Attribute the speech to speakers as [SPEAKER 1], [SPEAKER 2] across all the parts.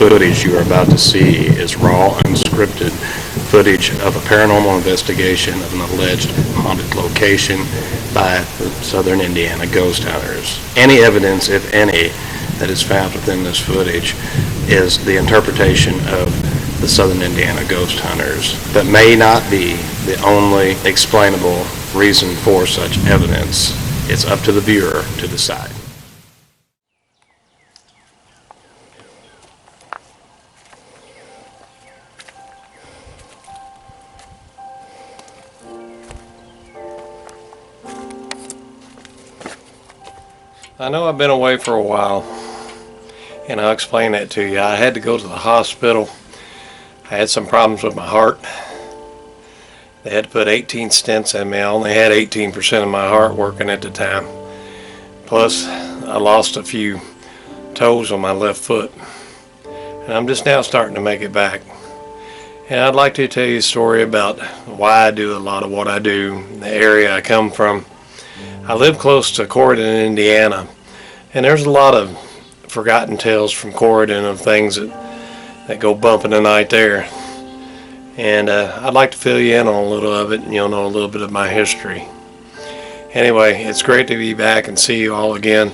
[SPEAKER 1] footage you are about to see is raw, unscripted footage of a paranormal investigation of an alleged haunted location by the Southern Indiana ghost hunters. Any evidence, if any, that is found within this footage is the interpretation of the Southern Indiana ghost hunters, but may not be the only explainable reason for such evidence. It's up to the viewer to decide. I know I've been away for a while, and I'll explain that to you. I had to go to the hospital. I had some problems with my heart. They had to put 18 stents in me. I only had 18% of my heart working at the time. Plus, I lost a few toes on my left foot. And I'm just now starting to make it back. And I'd like to tell you a story about why I do a lot of what I do, the area I come from. I live close to Corydon, Indiana, and there's a lot of forgotten tales from Corydon of things that go bump in the night there. And I'd like to fill you in on a little of it, and you'll know a little bit of my history. Anyway, it's great to be back and see you all again,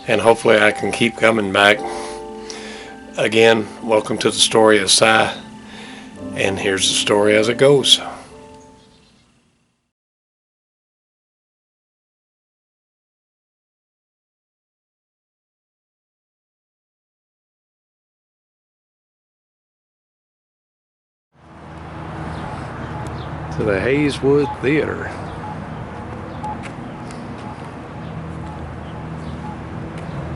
[SPEAKER 1] and hopefully I can keep coming back. Again, welcome to the story of SIGH, and here's the story as it goes. To the Hayeswood Theater.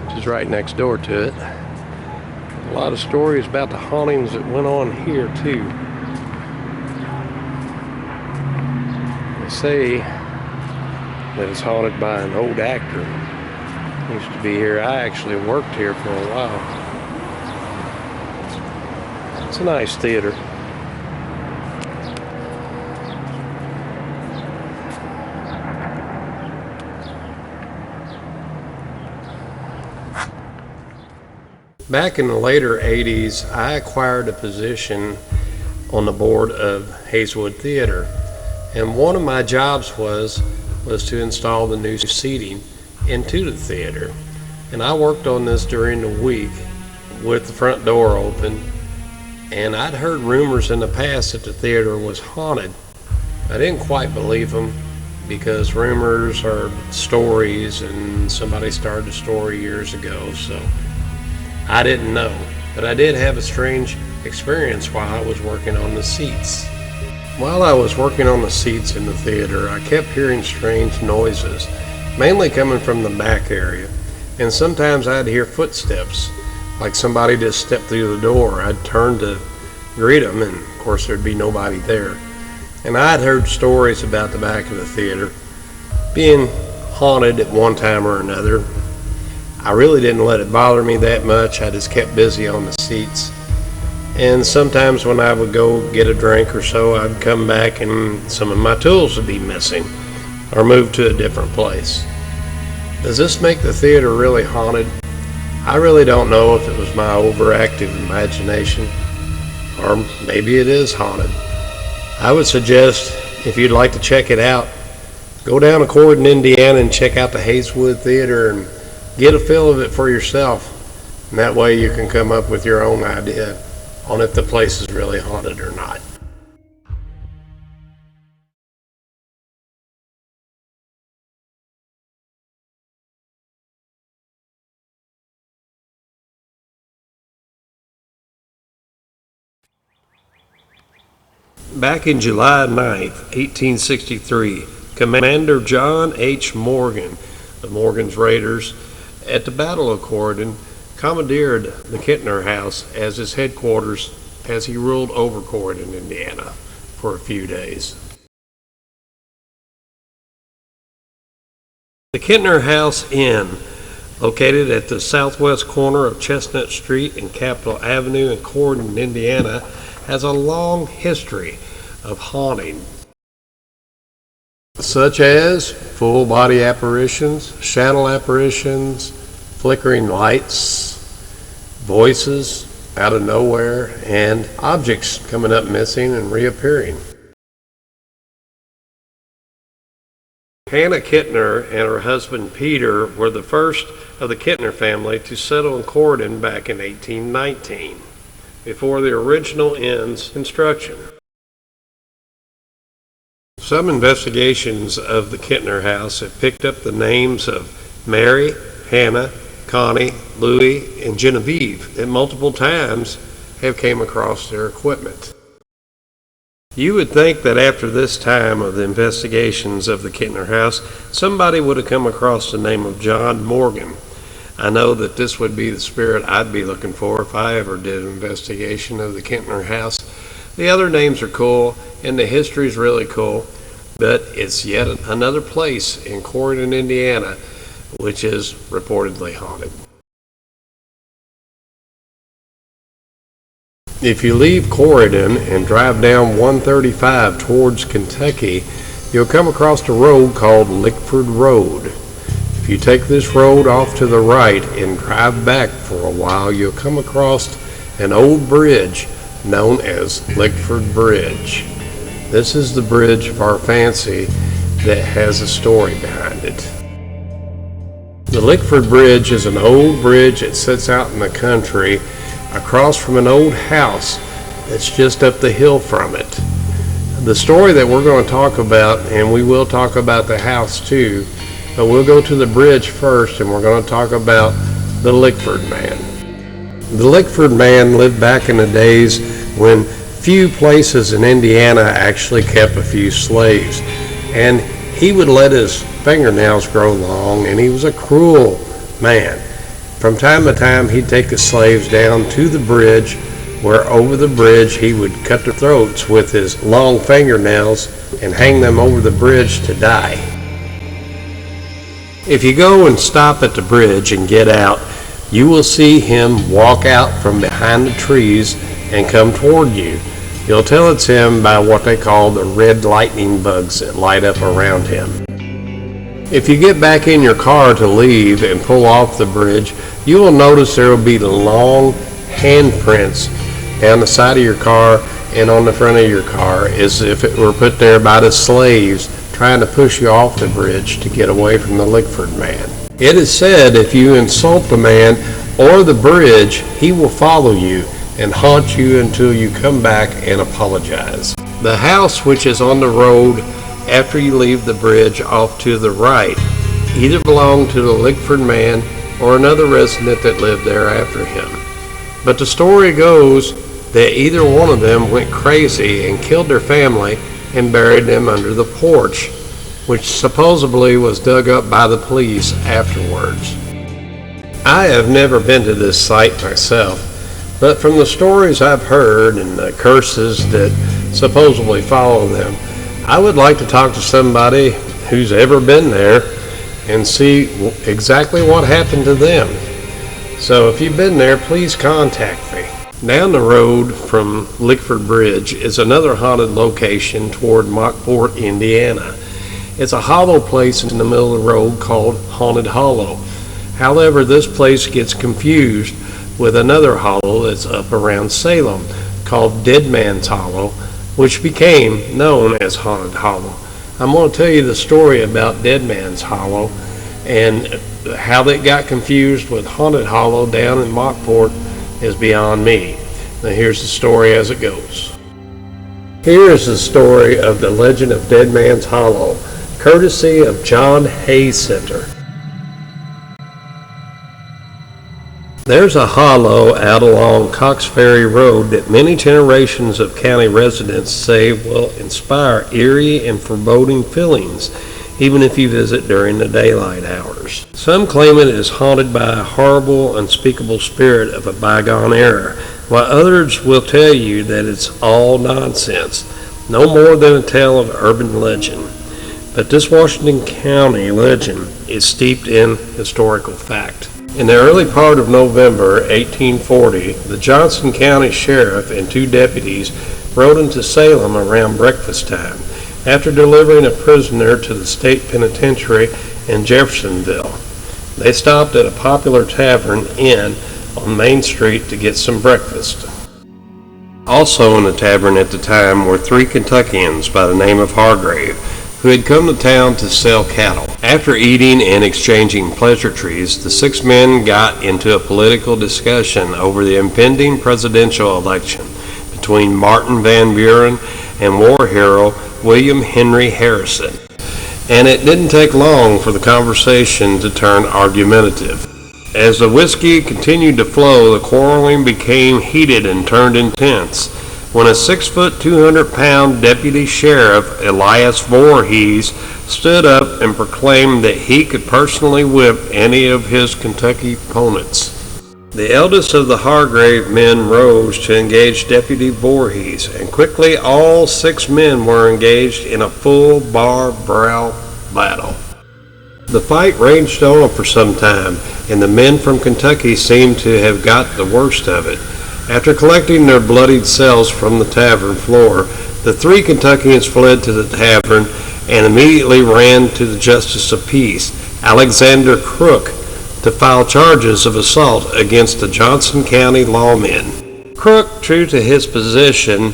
[SPEAKER 1] Which is right next door to it. A lot of stories about the hauntings that went on here too. They say that it's haunted by an old actor. He used to be here. I actually worked here for a while. It's a nice theater. Back in the later 80s, I acquired a position on the board of Hayeswood Theater, and one of my jobs was to install the new seating into the theater. And I worked on this during the week with the front door open, and I'd heard rumors in the past that the theater was haunted. I didn't quite believe them because rumors are stories, and somebody started a story years ago, so I didn't know, but I did have a strange experience while I was working on the seats. While I was working on the seats in the theater, I kept hearing strange noises, mainly coming from the back area, and sometimes I'd hear footsteps, like somebody just stepped through the door. I'd turn to greet them, and of course there'd be nobody there. And I'd heard stories about the back of the theater being haunted at one time or another. I really didn't let it bother me that much. I just kept busy on the seats. And sometimes when I would go get a drink or so, I'd come back and some of my tools would be missing or moved to a different place. Does this make the theater really haunted? I really don't know if it was my overactive imagination, or maybe it is haunted. I would suggest, if you'd like to check it out, go down to Corydon, Indiana and check out the Hayeswood Theater and get a feel of it for yourself, and that way you can come up with your own idea on if the place is really haunted or not. Back in July 9th, 1863, Commander John H. Morgan, the Morgan's Raiders, at the Battle of Corydon, commandeered the Kintner House as his headquarters as he ruled over Corydon, Indiana, for a few days. The Kintner House Inn, located at the southwest corner of Chestnut Street and Capitol Avenue in Corydon, Indiana, has a long history of haunting, such as full body apparitions, shadow apparitions, flickering lights, voices, out of nowhere and objects coming up missing and reappearing. Hannah Kittner and her husband Peter were the first of the Kittner family to settle in Corydon back in 1819, before the original inn's construction. Some investigations of the Kittner house have picked up the names of Mary, Hannah, Connie, Louie, and Genevieve that multiple times have came across their equipment. You would think that after this time of the investigations of the Kittner house, somebody would have come across the name of John Morgan. I know that this would be the spirit I'd be looking for if I ever did an investigation of the Kittner house. The other names are cool, and the history is really cool, but it's yet another place in Corydon, Indiana, which is reportedly haunted. If you leave Corydon and drive down 135 towards Kentucky, you'll come across a road called Lickford Road. If you take this road off to the right and drive back for a while, you'll come across an old bridge known as Lickford Bridge. This is the bridge of our fancy that has a story behind it. The Lickford Bridge is an old bridge that sits out in the country across from an old house that's just up the hill from it. The story that we're going to talk about, and we will talk about the house too, but we'll go to the bridge first, and we're going to talk about the Lickford man. The Lickford man lived back in the days when few places in Indiana actually kept a few slaves, and he would let his fingernails grow long, and he was a cruel man. From time to time, he'd take the slaves down to the bridge, where over the bridge he would cut their throats with his long fingernails and hang them over the bridge to die. If you go and stop at the bridge and get out, you will see him walk out from behind the trees and come toward you. You'll tell it's him by what they call the red lightning bugs that light up around him. If you get back in your car to leave and pull off the bridge, you will notice there will be long handprints down the side of your car and on the front of your car, as if it were put there by the slaves trying to push you off the bridge to get away from the Lickford man. It is said if you insult the man or the bridge, he will follow you and haunt you until you come back and apologize. The house, which is on the road after you leave the bridge off to the right, either belonged to the Lickford man or another resident that lived there after him. But the story goes that either one of them went crazy and killed their family and buried them under the porch, which supposedly was dug up by the police afterwards. I have never been to this site myself, but from the stories I've heard and the curses that supposedly follow them, I would like to talk to somebody who's ever been there and see exactly what happened to them. So if you've been there, please contact me. Down the road from Lickford Bridge is another haunted location toward Mockport, Indiana. It's a hollow place in the middle of the road called Haunted Hollow. However, this place gets confused with another hollow that's up around Salem called Dead Man's Hollow, which became known as Haunted Hollow. I'm going to tell you the story about Dead Man's Hollow and how they got confused with Haunted Hollow down in Mockport is beyond me. Now here's the story as it goes. Here is the story of the legend of Dead Man's Hollow, courtesy of John Hayes Center. There's a hollow out along Cox Ferry Road that many generations of county residents say will inspire eerie and foreboding feelings, even if you visit during the daylight hours. Some claim it is haunted by a horrible, unspeakable spirit of a bygone era, while others will tell you that it's all nonsense, no more than a tale of urban legend. But this Washington County legend is steeped in historical fact. In the early part of November 1840, the Johnson County Sheriff and 2 deputies rode into Salem around breakfast time after delivering a prisoner to the state penitentiary in Jeffersonville. They stopped at a popular tavern inn on Main Street to get some breakfast. Also in the tavern at the time were 3 Kentuckians by the name of Hargrave, who had come to town to sell cattle. After eating and exchanging pleasantries, the 6 men got into a political discussion over the impending presidential election between Martin Van Buren and war hero William Henry Harrison. And it didn't take long for the conversation to turn argumentative. As the whiskey continued to flow, the quarreling became heated and turned intense, when a 6-foot, 200-pound deputy sheriff, Elias Voorhees, stood up and proclaimed that he could personally whip any of his Kentucky opponents. The eldest of the Hargrave men rose to engage Deputy Voorhees, and quickly all 6 men were engaged in a full bar-brawl battle. The fight raged on for some time, and the men from Kentucky seemed to have got the worst of it. After collecting their bloodied selves from the tavern floor, the 3 Kentuckians fled to the tavern and immediately ran to the Justice of Peace, Alexander Crook, to file charges of assault against the Johnson County lawmen. Crook, true to his position,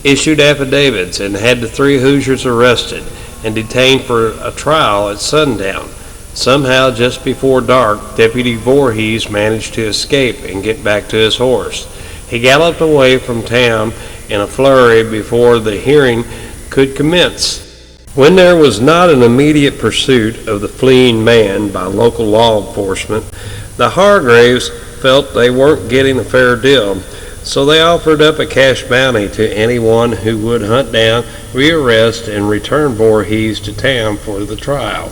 [SPEAKER 1] issued affidavits and had the 3 Hoosiers arrested and detained for a trial at sundown. Somehow, just before dark, Deputy Voorhees managed to escape and get back to his horse. He galloped away from town in a flurry before the hearing could commence. When there was not an immediate pursuit of the fleeing man by local law enforcement, the Hargraves felt they weren't getting a fair deal, so they offered up a cash bounty to anyone who would hunt down, rearrest, and return Voorhees to town for the trial.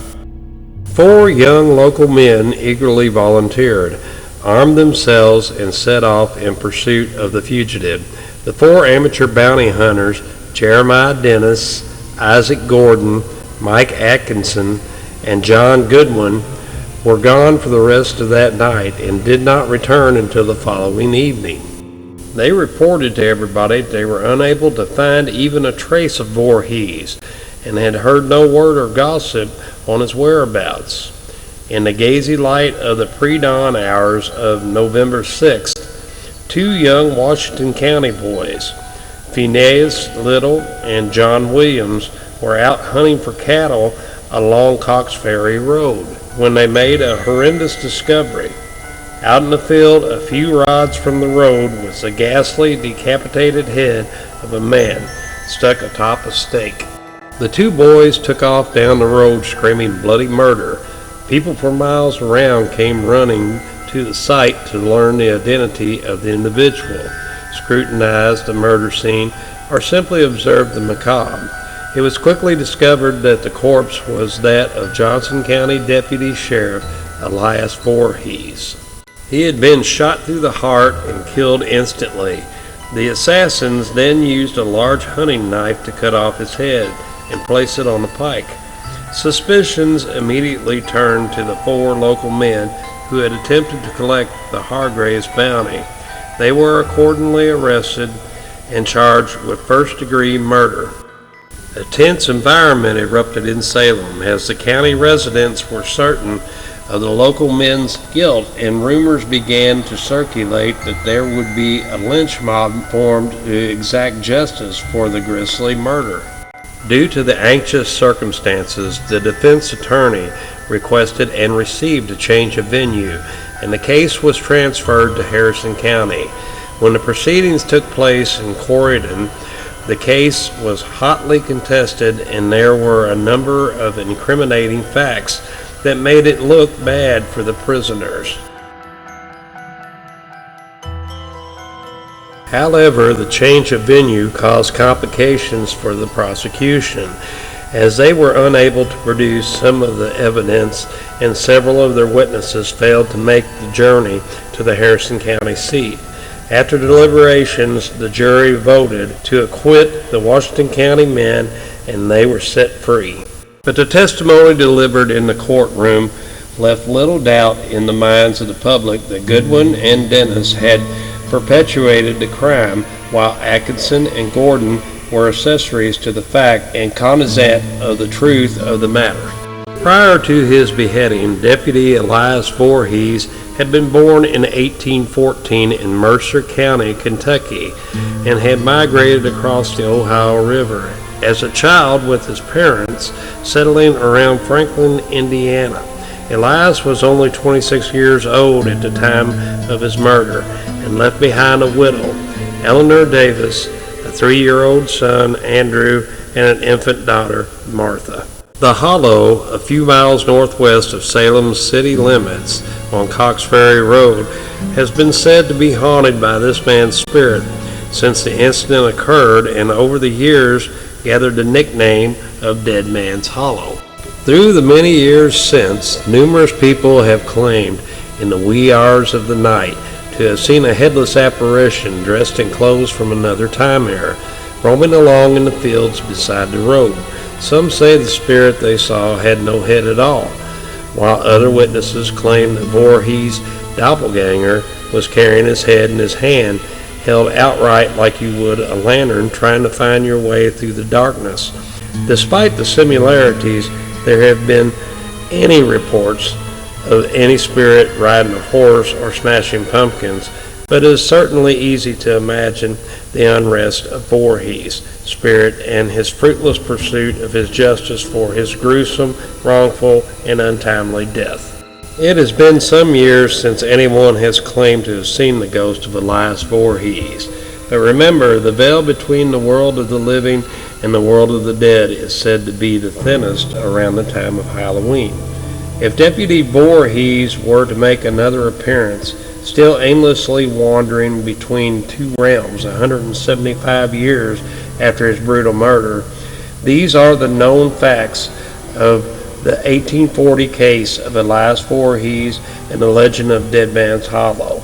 [SPEAKER 1] 4 young local men eagerly volunteered, armed themselves, and set off in pursuit of the fugitive. The 4 amateur bounty hunters, Jeremiah Dennis, Isaac Gordon, Mike Atkinson, and John Goodwin, were gone for the rest of that night and did not return until the following evening. They reported to everybody they were unable to find even a trace of Voorhees and had heard no word or gossip on his whereabouts. In the gazy light of the pre-dawn hours of November 6th, 2 young Washington County boys, Phineas Little and John Williams, were out hunting for cattle along Cox Ferry Road when they made a horrendous discovery. Out in the field, a few rods from the road, was the ghastly, decapitated head of a man stuck atop a stake. The 2 boys took off down the road screaming bloody murder. People for miles around came running to the site to learn the identity of the individual, scrutinized the murder scene, or simply observed the macabre. It was quickly discovered that the corpse was that of Johnson County Deputy Sheriff Elias Voorhees. He had been shot through the heart and killed instantly. The assassins then used a large hunting knife to cut off his head and place it on a pike. Suspicions immediately turned to the 4 local men who had attempted to collect the Hargraves bounty. They were accordingly arrested and charged with first-degree murder. A tense environment erupted in Salem as the county residents were certain of the local men's guilt, and rumors began to circulate that there would be a lynch mob formed to exact justice for the grisly murder. Due to the anxious circumstances, the defense attorney requested and received a change of venue, and the case was transferred to Harrison County. When the proceedings took place in Corydon, the case was hotly contested, and there were a number of incriminating facts that made it look bad for the prisoners. However, the change of venue caused complications for the prosecution, as they were unable to produce some of the evidence, and several of their witnesses failed to make the journey to the Harrison County seat. After deliberations, the jury voted to acquit the Washington County men, and they were set free. But the testimony delivered in the courtroom left little doubt in the minds of the public that Goodwin and Dennis had perpetuated the crime, while Atkinson and Gordon were accessories to the fact and cognizant of the truth of the matter. Prior to his beheading, Deputy Elias Voorhees had been born in 1814 in Mercer County, Kentucky, and had migrated across the Ohio River as a child with his parents, settling around Franklin, Indiana. Elias was only 26 years old at the time of his murder and left behind a widow, Eleanor Davis, a 3-year-old son, Andrew, and an infant daughter, Martha. The Hollow, a few miles northwest of Salem's city limits on Cox Ferry Road, has been said to be haunted by this man's spirit since the incident occurred, and over the years gathered the nickname of Dead Man's Hollow. Through the many years since, numerous people have claimed in the wee hours of the night to have seen a headless apparition dressed in clothes from another time era, roaming along in the fields beside the road. Some say the spirit they saw had no head at all, while other witnesses claim that Voorhees' doppelganger was carrying his head in his hand, held outright like you would a lantern trying to find your way through the darkness. Despite the similarities, there have been any reports of any spirit riding a horse or smashing pumpkins, but it is certainly easy to imagine the unrest of Voorhees' spirit and his fruitless pursuit of his justice for his gruesome, wrongful, and untimely death. It has been some years since anyone has claimed to have seen the ghost of Elias Voorhees, but remember, the veil between the world of the living and the world of the dead is said to be the thinnest around the time of Halloween. If Deputy Voorhees were to make another appearance, still aimlessly wandering between two realms 175 years after his brutal murder, these are the known facts of the 1840 case of Elias Voorhees and the legend of Dead Man's Hollow.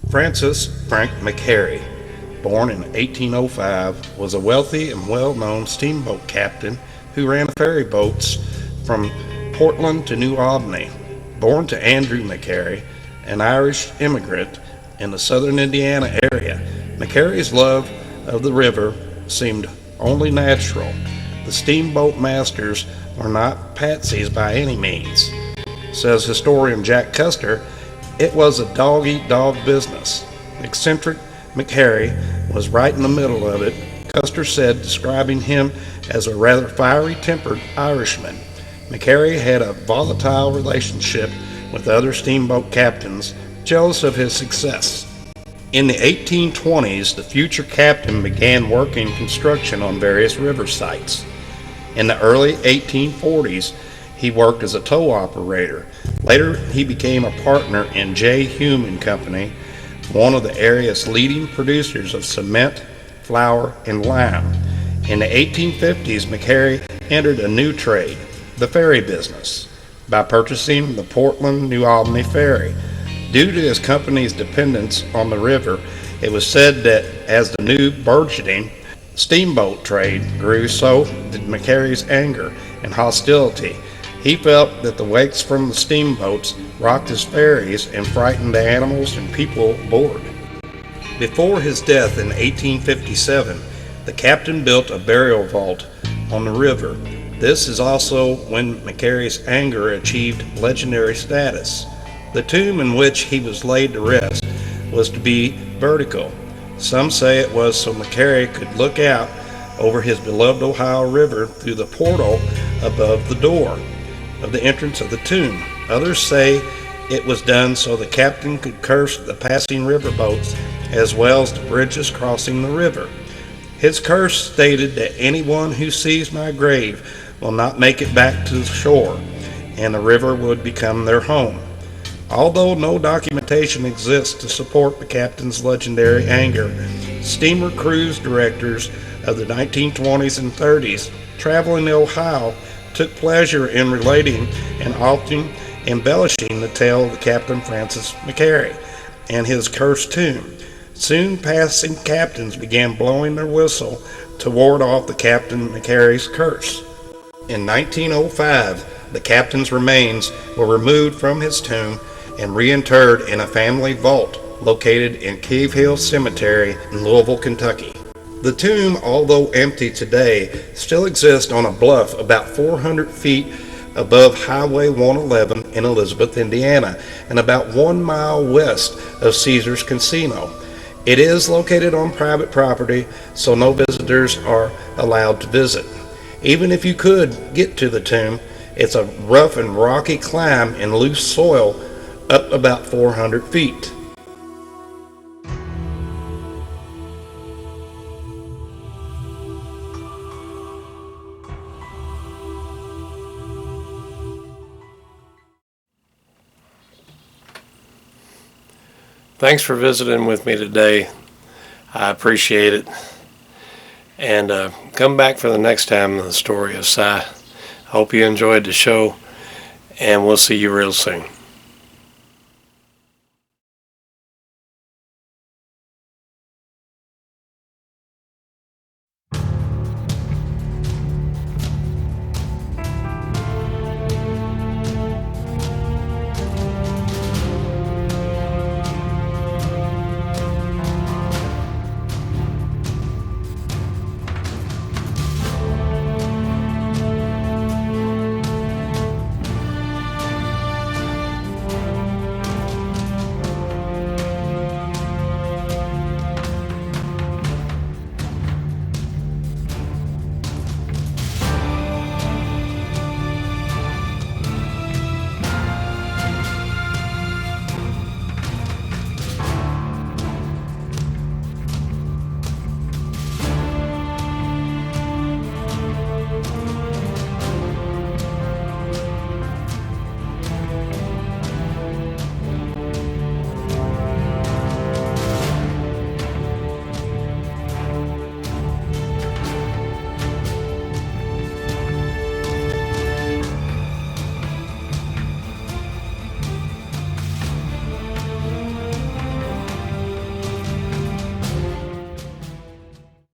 [SPEAKER 2] Francis Frank McCary, born in 1805, was a wealthy and well-known steamboat captain who ran ferry boats from Portland to New Albany. Born to Andrew McCary, an Irish immigrant in the southern Indiana area, McCary's love of the river seemed only natural. The steamboat masters were not patsies by any means. Says historian Jack Custer, it was a dog-eat-dog business. Eccentric McCary was right in the middle of it, Custer said, describing him as a rather fiery-tempered Irishman. McCary had a volatile relationship with other steamboat captains, jealous of his success. In the 1820s, the future captain began working construction on various river sites. In the early 1840s, he worked as a tow operator. Later, he became a partner in J. Hume and Company, one of the area's leading producers of cement, flour, and lime. In the 1850s, McCary entered a new trade, the ferry business, by purchasing the Portland New Albany Ferry. Due to his company's dependence on the river, it was said that as the new burgeoning steamboat trade grew, so did McCary's anger and hostility. He felt that the wakes from the steamboats rocked his ferries and frightened the animals and people aboard. Before his death in 1857, the captain built a burial vault on the river. This is also when McCary's anger achieved legendary status. The tomb in which he was laid to rest was to be vertical. Some say it was so McCary could look out over his beloved Ohio River through the portal above the door of the entrance of the tomb. Others say it was done so the captain could curse the passing riverboats as well as the bridges crossing the river. His curse stated that anyone who sees my grave will not make it back to the shore, and the river would become their home. Although no documentation exists to support the captain's legendary anger, steamer cruise directors of the 1920s and 30s traveling to Ohio took pleasure in relating and often embellishing the tale of the Captain Francis McCary and his cursed tomb. Soon passing captains began blowing their whistle to ward off the Captain McCary's curse. In 1905, the captain's remains were removed from his tomb and reinterred in a family vault located in Cave Hill Cemetery in Louisville, Kentucky. The tomb, although empty today, still exists on a bluff about 400 feet above Highway 111 in Elizabeth, Indiana, and about 1 mile west of Caesars Casino. It is located on private property, so no visitors are allowed to visit. Even if you could get to the tomb, it's a rough and rocky climb in loose soil up about 400 feet.
[SPEAKER 1] Thanks for visiting with me today. I appreciate it. And come back for the next time in the story of SIGH. I hope you enjoyed the show, and we'll see you real soon.